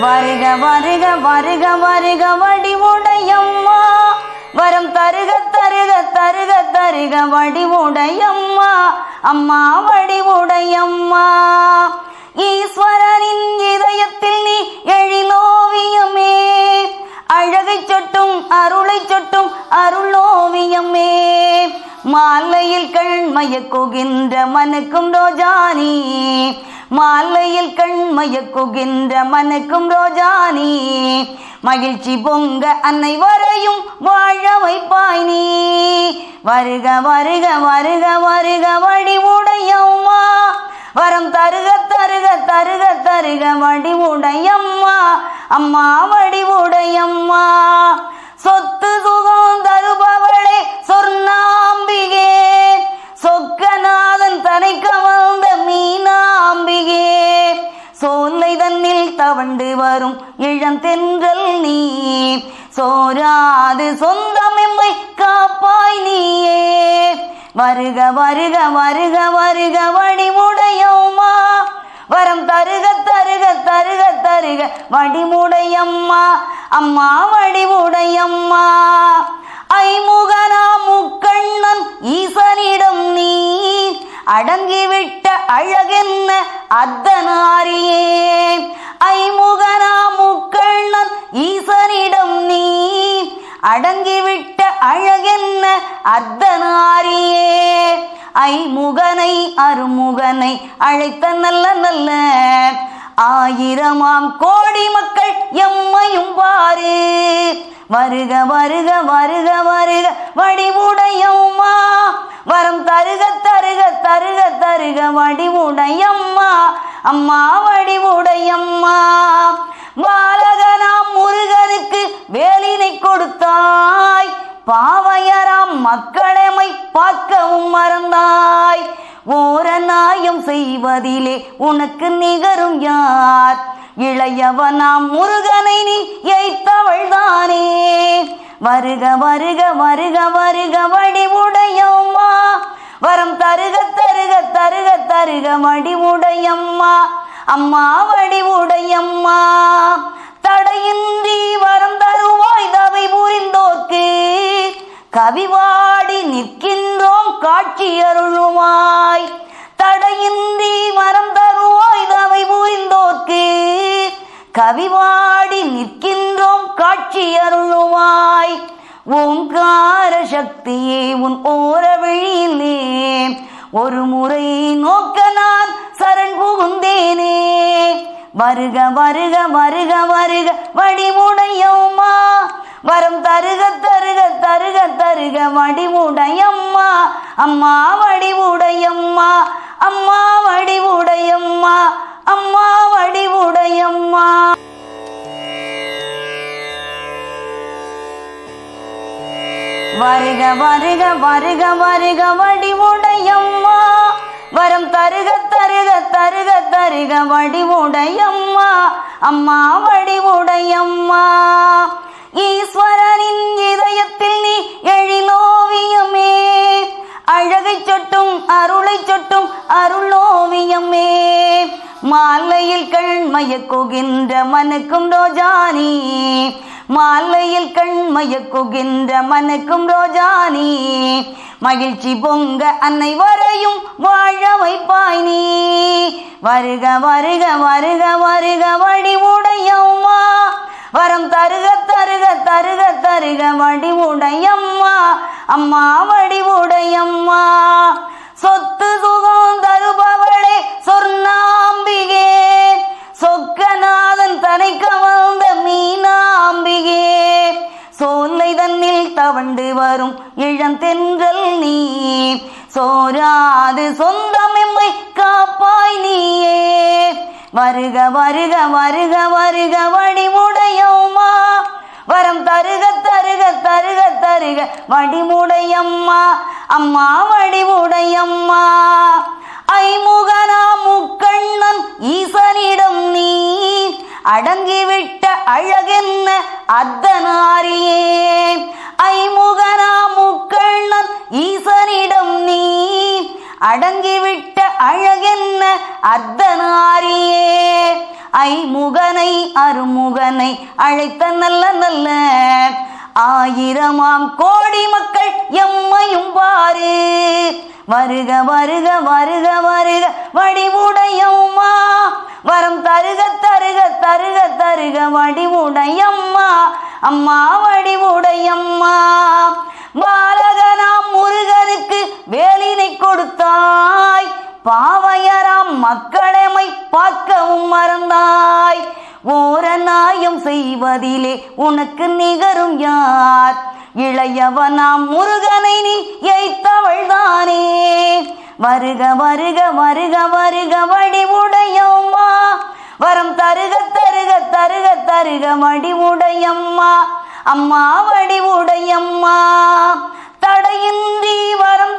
வருக வருக வருக வருக வடிவுடையம்மா வரம் தருக தருக தருக தருக வடிவுடையம்மா அம்மா வடிவுடையம்மா ஈஸ்வரனின் இதயத்தில் நீ எழிலோவியமே அழகை சொட்டும் அருளை சொட்டும் அருளோவியமே மாலையில் கண்மயக்குகின்ற மனக்கும் ரோஜானி மாலையில் கண்மயக்குகின்ற மனக்கும் ரோஜானி மகிழ்ச்சி பொங்க அன்னை வரையும் வாழ வைப்பாய் நீ வருக வருக வருக வருக வடிவுடையம்மா வரம் தருக தருக தருக தருக வடிவுடையம்மா அம்மா வடிவுடையம்மா சொத்து சுகம் தருபவளே சொர்ணாம்பிகே சொக்கநாதன் தனை கவர்ந்த மீனாம்பிகே சோலை தன்னில் தவண்டு வரும் இளந்தென்றல் நீ சோராது சொந்தமெம்மை காப்பாய் நீயே வருக வருக வருக வருக வடிவுடையம்மா வரம் தருக தருக தருக தருக வடிவுடையம்மா அம்மா வடிவுடையம்மா ஐமுகனா முக்கண்ணன் ஈசனிடம் நீ அடங்கிவிட்ட அழகென்ன அர்த்தநாரியே ஐமுகனா முக்கண்ணன் ஈசனிடம் நீ அடங்கிவிட்ட அழகென்ன அர்த்தநாரியே ஐமுகனை அருமுகனை அழைத்த நல்ல நல்ல ஆயிரமாம் கோடி மக்கள் எம்மையும் பாரு வருக வருக வருக வருக வடிவுடையம்மா வரம் தருக தருக தருக தருக வடிவுடையம்மா அம்மா வடிவுடையம்மா பாலகனாம் முருகனுக்கு வேலினை கொடுத்தாய் பாவையராம் மக்களமை பார்க்கவும் மறந்தாய் ஓரநாயம் செய்வதிலே உனக்கு நிகரும் யார் இளையவனாம் முருகனை நீ எய்த்தவள் தானே வருக வருக வருக வருக வடிவுடையம்மா வரம் தருக தருக தருக தருக வடிவுடையம்மா அம்மா வடிவுடையம்மா தடையின்றி வரம் தருவாய் தவை புரிந்தோர்க்கு கவிவாடி நிற்கின்றோம் காட்சி அருளுவாய் தடையின்றி வரம் தருவாய் தவை புரிந்தோர்க்கு கவிவாடி நிற்கின்றோம் காட்சி அருளுவாய் ஓங்கார சக்தியே உன் ஓர வழியிலே ஒரு முறை நோக்க நான் சரண் புகுந்தேனே வருக வருக வருக வருக வடிவுடையம்மா வரம் தருக தருக தருக தருக வடிவுடையம்மா அம்மா வடிவுடையம்மா அம்மா வடிவுடையம்மா அம்மா வடிவுடையம்மா வருக வருக வருக வருக வடிவுடையம்மா வரம் தருக தருக தருக தருக வடிவுடையம்மா அம்மா வடிவுடையம்மா ஈஸ்வரனின் இதயத்தில் நீ எழிலோவியமே அழகை சொட்டும் அருளை சொட்டும் அருளோவியமே மாலையில் கண்மயக்குகின்ற மனக்கும் ரோஜானி மாலையில் கண்மயக்குகின்ற மனக்கும் ரோஜானி மகிழ்ச்சி பொங்க அன்னை வரையும் வாழ வைப்பாய் நீ வருக வருக வருக வருக வடிவுடையம்மா வரம் தருக தருக தருக தருக வடிவுடையம்மா அம்மா வடிவுடையம்மா சொத்து சுகம் தருபவளே சொர்ணாம்பிகே சொக்கநாதன் தனை கவர்ந்த மீனாம்பிகே சோலை தன்னில் தவண்டு வரும் இளந்தென்றல் நீ சோராது சொந்தமெம்மை காப்பாய் நீயே வருக வருக வருக வருக வடிவுடையம்மா வரம் தருக தருக தருக தருக வடிவுடையம்மா அம்மா வடிவுடையம்மா ஐமுகனா முக்கண்ணன் ஈசனிடம் நீ அடங்கிவிட்ட அழகென்ன அர்த்தநாரியே ஐமுகனா முக்கண்ணன் ஈசனிடம் நீ அடங்கிவிட்ட அழகென்ன அர்த்தநாரியே ஐமுகனை அருமுகனை அழைத்த நல்ல நல்ல ஆயிரமாம் கோடி மக்கள் எம்மையும் பாரு. வருக வருக வருக வருக வடிவுடையம்மா, வரம் தருக தருக தருக தருக வடிவுடையம்மா, அம்மா வடிவுடையம்மா. பாலகனாம் முருகனுக்கு வேலினை கொடுத்தாய், பாவையராம் மக்களமை பார்க்கவும் மறந்தாய். ஓரநாயம் செய்வதிலே உனக்கு நிகரும் யார்? இளையவனாம் முருகனை நீ எய்த்தவள்தானே. வருக வருக வருக வருக வடிவுடையம்மா, வரம் தருக தருக தருக தருக வடிவுடையம்மா, அம்மா வடிவுடையம்மா. தடையின்றி வரம்